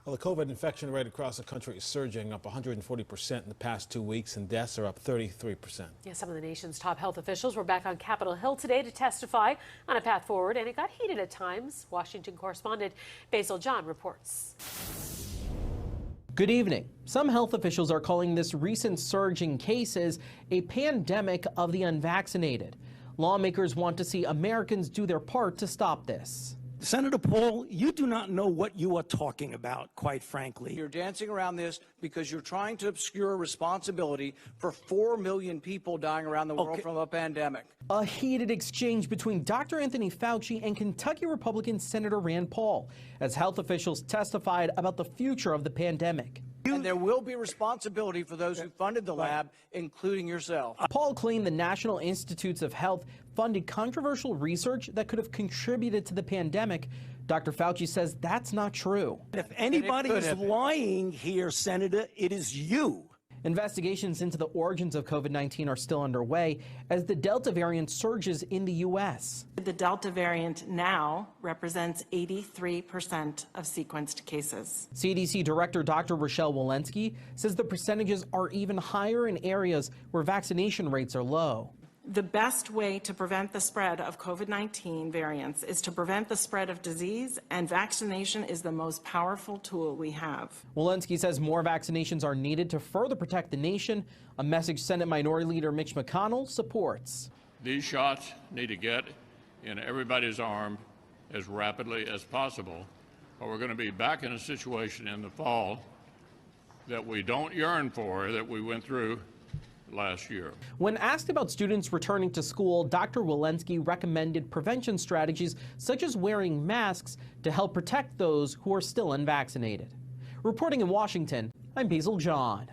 Well, the COVID infection rate across the country is surging, up 140% in the past 2 weeks, and deaths are up 33%. Yeah, some of the nation's top health officials were back on Capitol Hill today to testify on a path forward, and it got heated at times. Washington correspondent Basil John reports. Good evening. Some health officials are calling this recent surge in cases a pandemic of the unvaccinated. Lawmakers want to see Americans do their part to stop this. Senator Paul, you do not know what you are talking about, quite frankly. You're dancing around this because you're trying to obscure responsibility for 4 million people dying around the world from a pandemic. A heated exchange between Dr. Anthony Fauci and Kentucky Republican Senator Rand Paul as health officials testified about the future of the pandemic. And there will be responsibility for those who funded the lab, including yourself. Paul claimed the National Institutes of Health funded controversial research that could have contributed to the pandemic. Dr. Fauci says that's not true. If anybody is lying here, Senator, it is you. Investigations into the origins of COVID-19 are still underway as the Delta variant surges in the U.S. The Delta variant now represents 83% of sequenced cases. CDC Director Dr. Rochelle Walensky says the percentages are even higher in areas where vaccination rates are low. The best way to prevent the spread of COVID-19 variants is to prevent the spread of disease, and vaccination is the most powerful tool we have. Walensky says more vaccinations are needed to further protect the nation, a message Senate Minority Leader Mitch McConnell supports. These shots need to get in everybody's arm as rapidly as possible, or we're going to be back in a situation in the fall that we don't yearn for, that we went through last year. When asked about students returning to school, Dr. Walensky recommended prevention strategies such as wearing masks to help protect those who are still unvaccinated. Reporting in Washington, I'm Basil John.